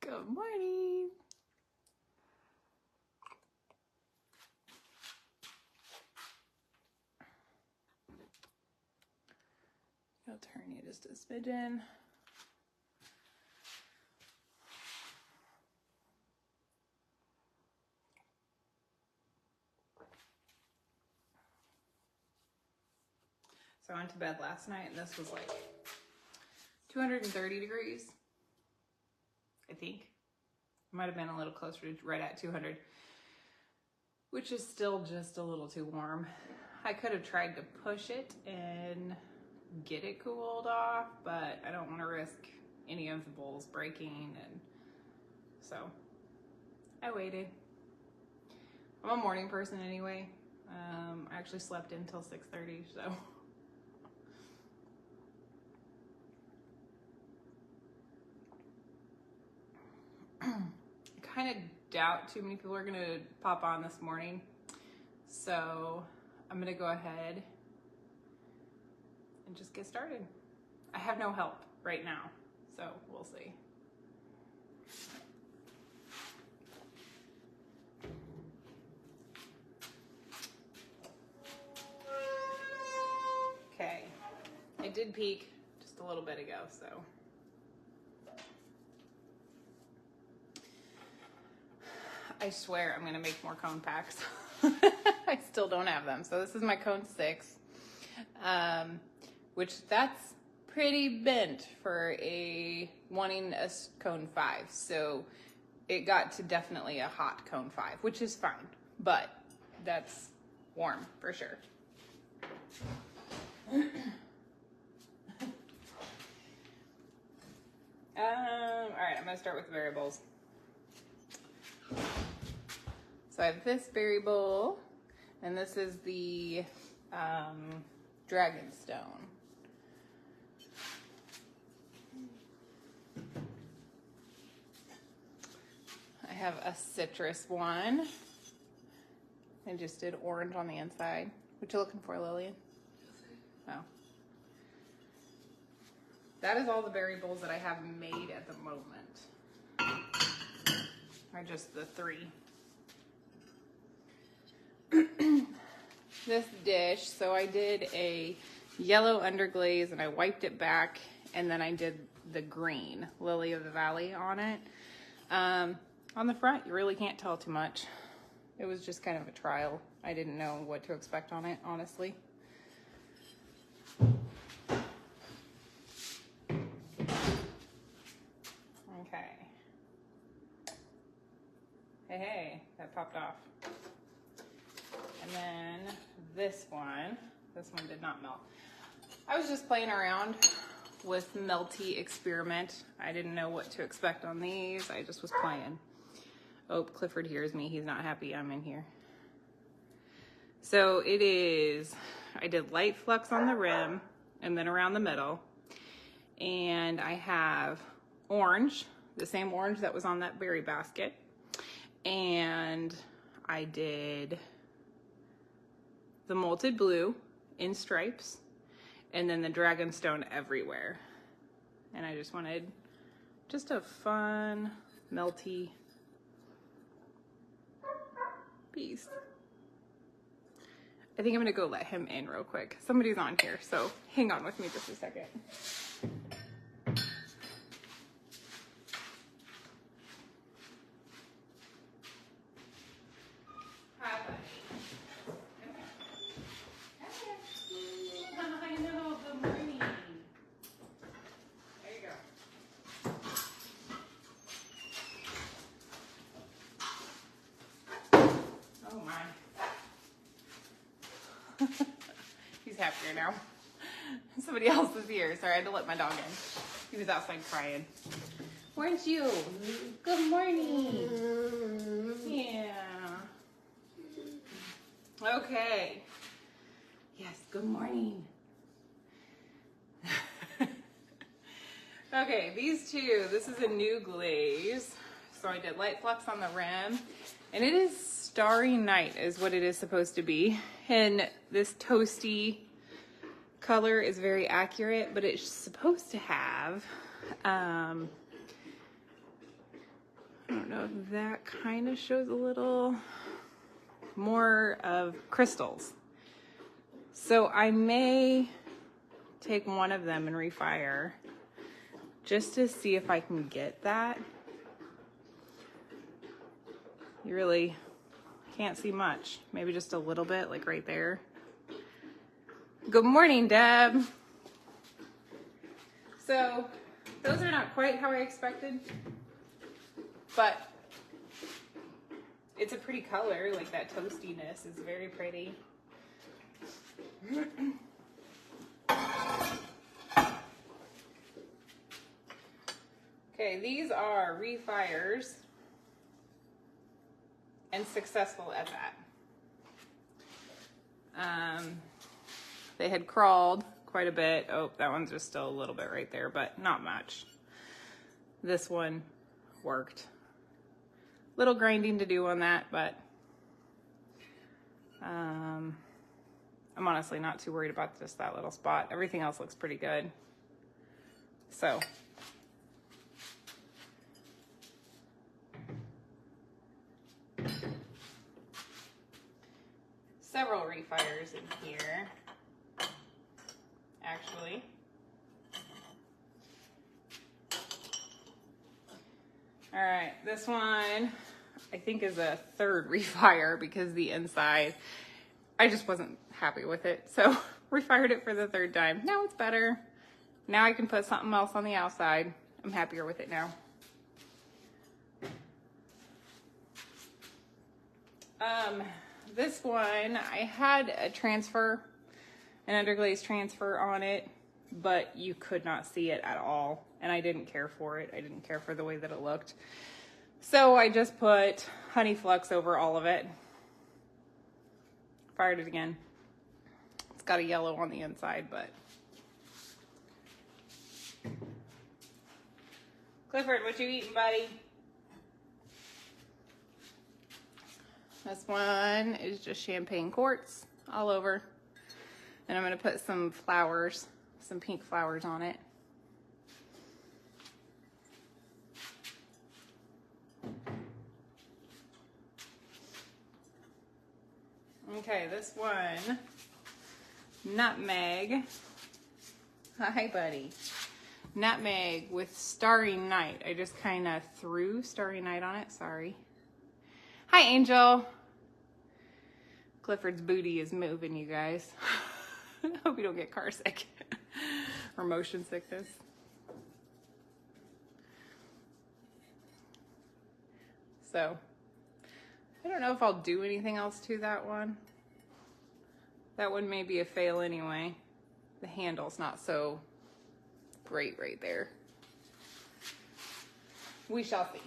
Good morning. I'll turn you just a smidgen. So I went to bed last night and this was like 230 degrees, I think. It might have been a little closer to right at 200, which is still just a little too warm. I could have tried to push it and get it cooled off, but I don't want to risk any of the bowls breaking, and so I waited. I'm a morning person anyway. I actually slept until 6:30, so. I kind of doubt too many people are gonna pop on this morning, so I'm gonna go ahead and just get started. I have no help right now, so we'll see. Okay, I did peek just a little bit ago, so. I swear I'm gonna make more cone packs. I still don't have them. So this is my cone 6, which that's pretty bent for wanting a cone 5. So it got to definitely a hot cone 5, which is fine, but that's warm for sure. All right, I'm gonna start with the variables. So I have this berry bowl, and this is the dragon stone. I have a citrus one. I just did orange on the inside. What you looking for, Lillian? Oh. That is all the berry bowls that I have made at the moment. Or just the 3. This dish, so I did a yellow underglaze and I wiped it back, and then I did the green lily of the valley on it. On the front, you really can't tell too much. It was just kind of a trial. I didn't know what to expect on it, honestly. Okay. Hey, that popped off. And then this one did not melt. I was just playing around with Melty Experiment. I didn't know what to expect on these. I just was playing. Oh, Clifford hears me. He's not happy I'm in here. So it is, I did light flux on the rim and then around the middle. And I have orange, the same orange that was on that berry basket. And I did the molted blue in stripes, and then the dragon stone everywhere. And I just wanted just a fun, melty piece. I think I'm gonna go let him in real quick. Somebody's on here, so hang on with me just a second. He's happier now. Somebody else is here. Sorry, I had to let my dog in. He was outside crying. Weren't you? Good morning. Yeah. Okay. Yes, good morning. Okay, these two, this is a new glaze. So I did light flux on the rim, and it is Starry Night is what it is supposed to be. And this toasty color is very accurate, but it's supposed to have I don't know if that kind of shows a little more of crystals. So I may take one of them and refire just to see if I can get that. You really can't see much. Maybe just a little bit, like right there. Good morning, Deb. So those are not quite how I expected, but it's a pretty color. Like that toastiness is very pretty. Okay, these are refires and successful at that. They had crawled quite a bit. Oh, that one's just still a little bit right there, but not much. This one worked. Little grinding to do on that, but I'm honestly not too worried about just that little spot. Everything else looks pretty good. So several refires in here, actually. All right, this one I think is a third refire because the inside, I just wasn't happy with it. So refired it for the third time. Now it's better. Now I can put something else on the outside. I'm happier with it now. This one, I had a transfer, an underglaze transfer on it, but you could not see it at all. And I didn't care for it. I didn't care for the way that it looked. So I just put honey flux over all of it. Fired it again. It's got a yellow on the inside, but. Clifford, what you eating, buddy? This one is just champagne quartz all over. And I'm gonna put some flowers, some pink flowers on it. Okay, this one, nutmeg. Hi, buddy. Nutmeg with Starry Night. I just kind of threw Starry Night on it, sorry. Hi, Angel. Clifford's booty is moving, you guys. Hope you don't get car sick or motion sickness. So, I don't know if I'll do anything else to that one. That one may be a fail anyway. The handle's not so great right there. We shall see.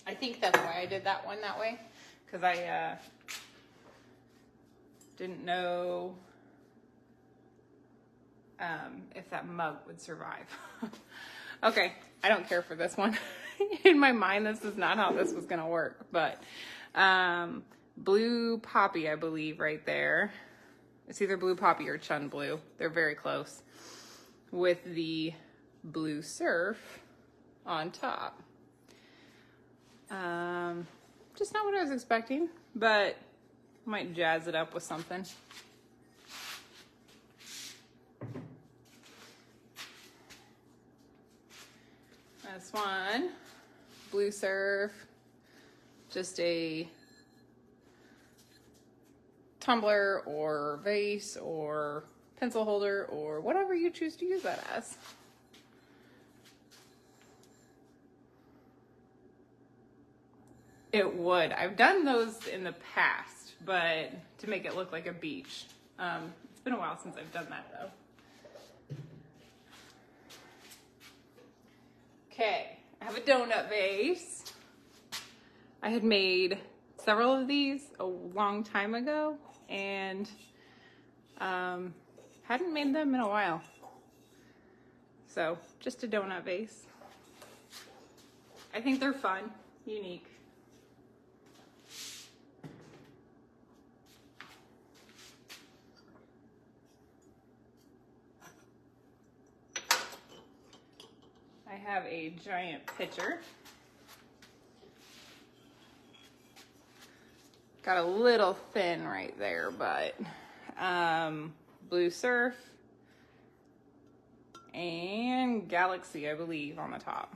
I think that's why I did that one that way, because I didn't know if that mug would survive. Okay, I don't care for this one. In my mind, this is not how this was gonna work, but Blue Poppy, I believe, right there. It's either Blue Poppy or Chun Blue. They're very close. With the Blue Surf on top. Just not what I was expecting, but might jazz it up with something. This one, Blue Surf, just a tumbler or vase or pencil holder or whatever you choose to use that as. It would. I've done those in the past, but to make it look like a beach. It's been a while since I've done that though. Okay, I have a donut vase. I had made several of these a long time ago and hadn't made them in a while. So just a donut vase. I think they're fun, unique. I have a giant pitcher. Got a little thin right there, but Blue Surf and Galaxy, I believe, on the top.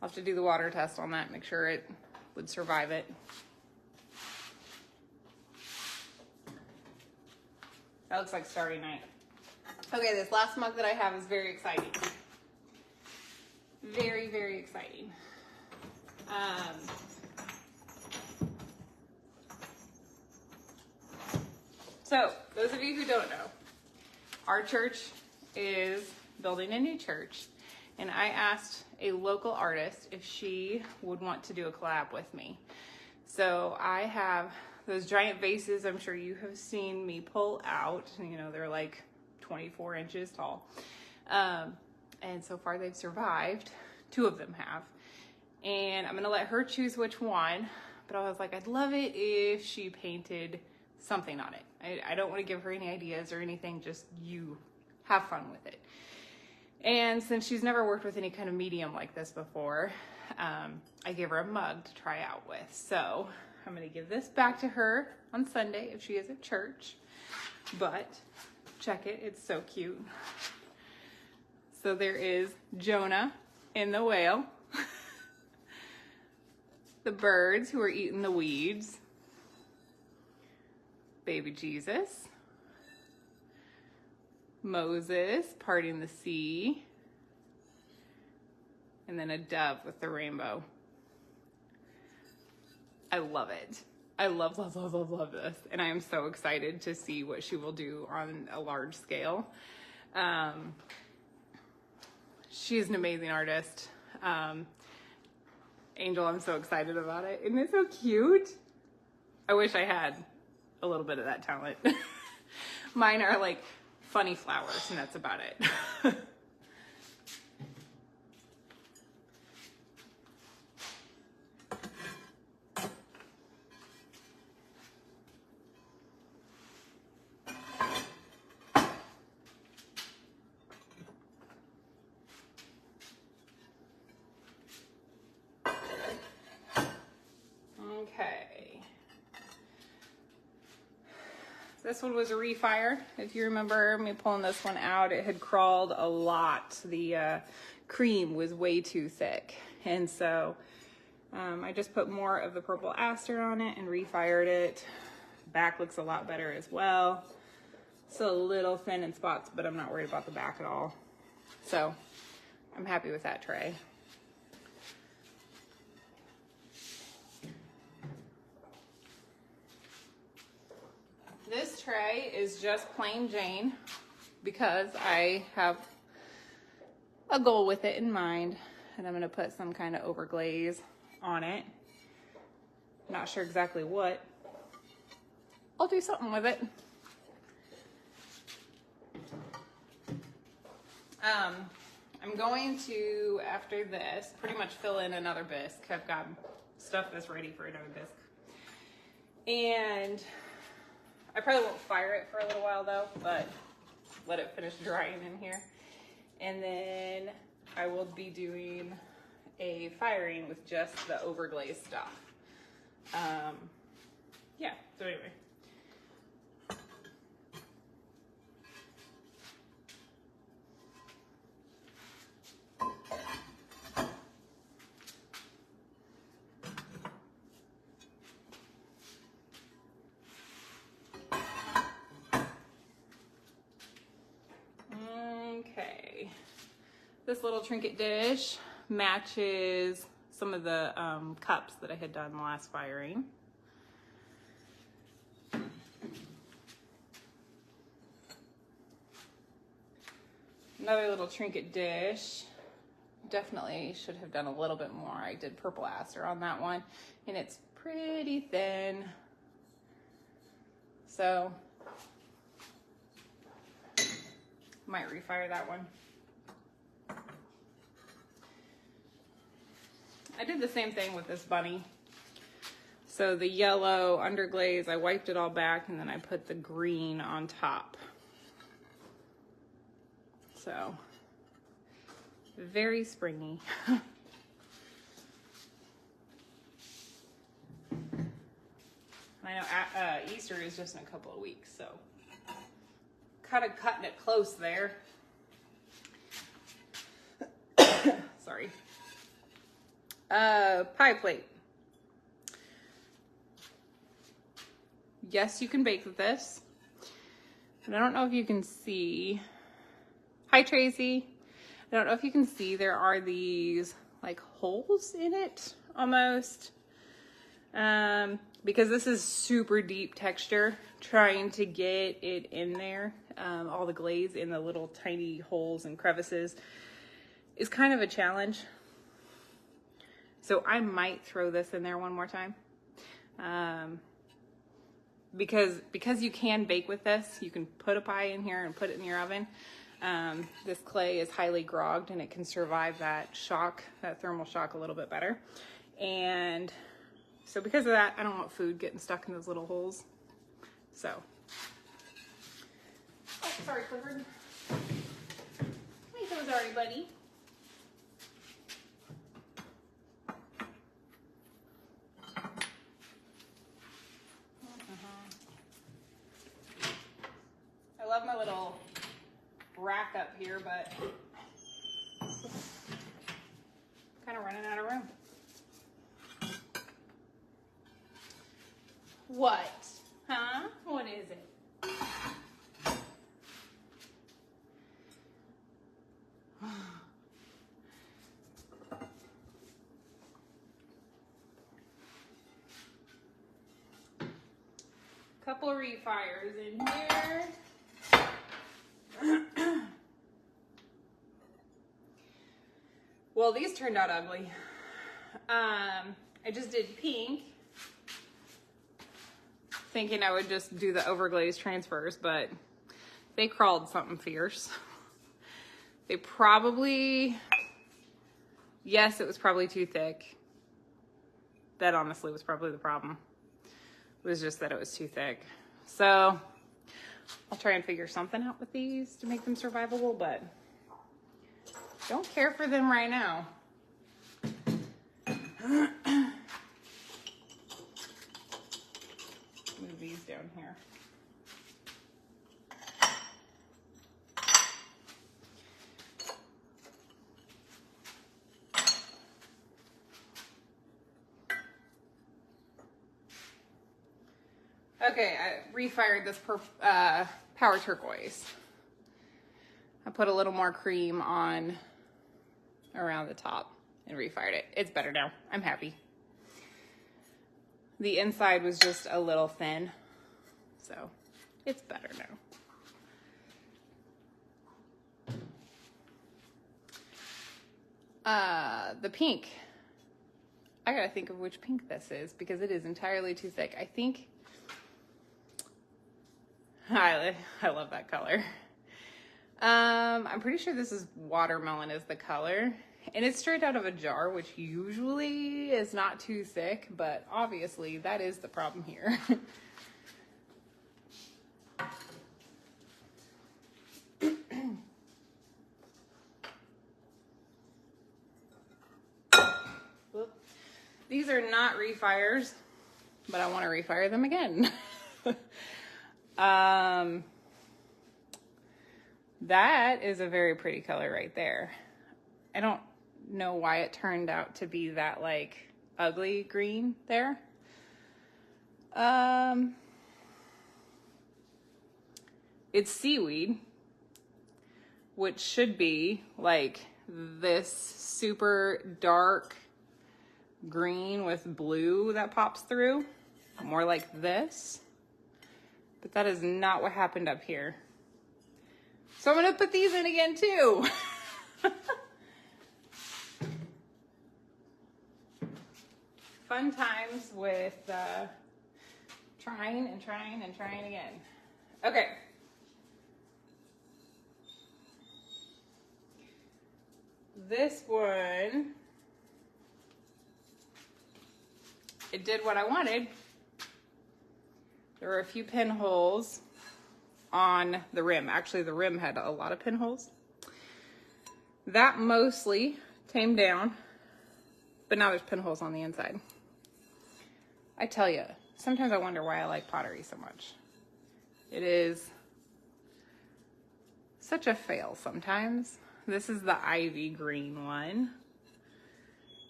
I'll have to do the water test on that, make sure it would survive it. That looks like Starry Night. Okay, this last mug that I have is very exciting. Very, very exciting. So, those of you who don't know, our church is building a new church, and I asked a local artist if she would want to do a collab with me. So I have those giant vases I'm sure you have seen me pull out. You know, they're like 24 inches tall. And so far they've survived. 2 of them have. And I'm gonna let her choose which one, but I was like, I'd love it if she painted something on it. I don't want to give her any ideas or anything, just you have fun with it. And since she's never worked with any kind of medium like this before, I gave her a mug to try out with. So I'm gonna give this back to her on Sunday if she is at church, but check it, it's so cute. So there is Jonah in the whale, the birds who are eating the weeds, baby Jesus, Moses parting the sea, and then a dove with the rainbow. I love it. I love, love, love, love, love this. And I am so excited to see what she will do on a large scale. She's an amazing artist. Angel, I'm so excited about it. Isn't it so cute? I wish I had a little bit of that talent. Mine are like funny flowers, and that's about it. Okay. This one was a refire. If you remember me pulling this one out, it had crawled a lot. The cream was way too thick. And so I just put more of the purple aster on it and refired it. Back looks a lot better as well. Still a little thin in spots, but I'm not worried about the back at all. So I'm happy with that tray. This tray is just plain Jane because I have a goal with it in mind, and I'm going to put some kind of overglaze on it. Not sure exactly what. I'll do something with it. I'm going to, after this, pretty much fill in another bisque. I've got stuff that's ready for another bisque. And I probably won't fire it for a little while though, but let it finish drying in here. And then I will be doing a firing with just the overglaze stuff. Yeah, so anyway. Okay, this little trinket dish matches some of the cups that I had done the last firing. Another little trinket dish. Definitely should have done a little bit more. I did purple aster on that one, and it's pretty thin. So might refire that one. I did the same thing with this bunny. So the yellow underglaze, I wiped it all back, and then I put the green on top. So very springy. I know Easter is just in a couple of weeks, so kind of cutting it close there. Sorry. Pie plate. Yes, you can bake with this. And I don't know if you can see. Hi, Tracy. I don't know if you can see, there are these like holes in it almost. Because this is super deep texture, trying to get it in there, all the glaze in the little tiny holes and crevices is kind of a challenge. So I might throw this in there one more time. Because you can bake with this, you can put a pie in here and put it in your oven. This clay is highly grogged and it can survive that shock, that thermal shock a little bit better. And so because of that, I don't want food getting stuck in those little holes. So, oh, sorry, Clifford. Hey, so sorry, buddy. I love my little rack up here, but kind of running out of room. What? Huh? What is it? Couple of refires in here. Well, these turned out ugly. I just did pink, thinking I would just do the overglaze transfers, but they crawled something fierce. They probably, yes, it was probably too thick. That honestly was probably the problem. It was just that it was too thick. So I'll try and figure something out with these to make them survivable, but don't care for them right now. Move these down here. Okay, I refired this Power Turquoise. I put a little more cream on around the top and refired it. It's better now. I'm happy. The inside was just a little thin, so it's better now. The pink. I gotta think of which pink this is because it is entirely too thick. I think I love that color. I'm pretty sure this is watermelon is the color. And it's straight out of a jar, which usually is not too thick, but obviously that is the problem here. These are not refires, but I want to refire them again. That is a very pretty color right there. I don't know why it turned out to be that like ugly green there. It's seaweed, which should be like this super dark green with blue that pops through, more like this. But that is not what happened up here. So I'm gonna put these in again too. Fun times with trying and trying and trying again. Okay. This one, it did what I wanted. There were a few pinholes on the rim. Actually, the rim had a lot of pinholes. that mostly tamed down, but now there's pinholes on the inside. I tell you, sometimes I wonder why I like pottery so much. It is such a fail sometimes. This is the ivy green one,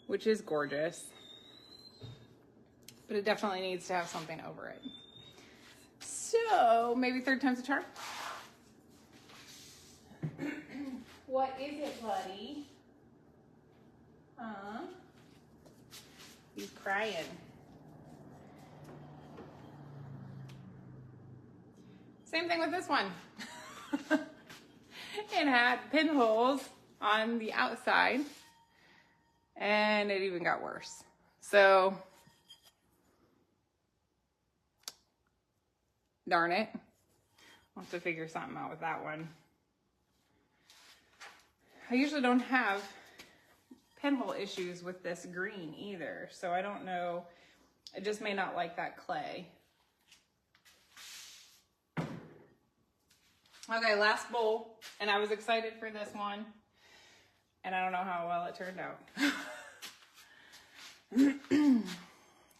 which is gorgeous, but it definitely needs to have something over it. So maybe third time's a charm. What is it, buddy? Huh? He's crying. Same thing with this one. It had pinholes on the outside, and it even got worse. So, darn it. I'll have to figure something out with that one. I usually don't have pinhole issues with this green either, so I don't know. I just may not like that clay. Okay, last bowl, and I was excited for this one, and I don't know how well it turned out.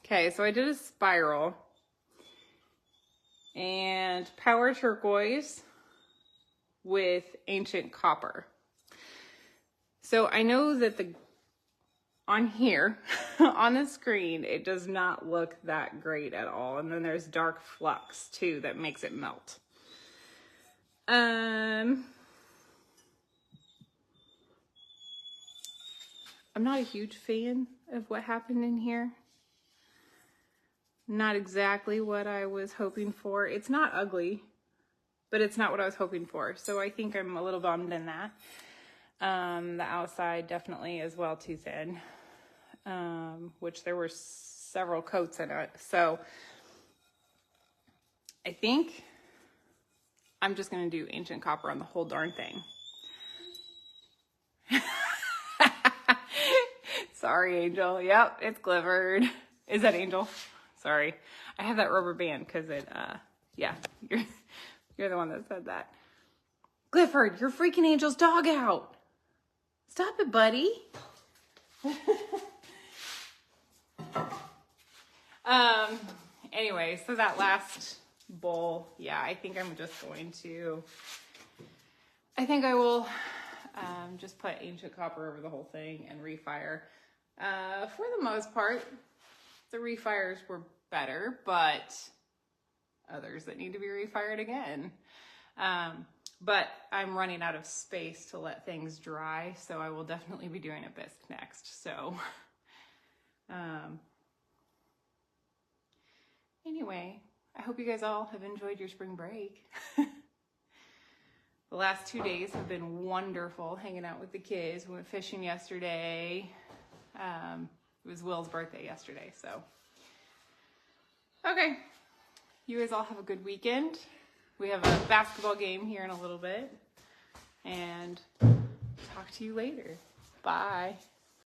Okay, so I did a spiral and power turquoise with ancient copper. So I know that on here, on the screen, it does not look that great at all. And then there's dark flux too that makes it melt. I'm not a huge fan of what happened in here. Not exactly what I was hoping for. It's not ugly, but it's not what I was hoping for. So I think I'm a little bummed in that. The outside definitely is well too thin, which there were several coats in it. So I think I'm just going to do ancient copper on the whole darn thing. Sorry, Angel. Yep, it's Clifford. Is that Angel? Sorry. I have that rubber band because it, yeah, you're the one that said that. Clifford, you're freaking Angel's dog out. Stop it, buddy. Anyway, so that last bowl, yeah, I think I'm just going to, I think I will just put ancient copper over the whole thing and refire. For the most part, the refires were better, but others that need to be refired again. But I'm running out of space to let things dry, so I will definitely be doing a bisque next. So, anyway, I hope you guys all have enjoyed your spring break. The last 2 days have been wonderful, hanging out with the kids. We went fishing yesterday. It was Will's birthday yesterday, so. Okay, you guys all have a good weekend. We have a basketball game here in a little bit, and talk to you later. Bye.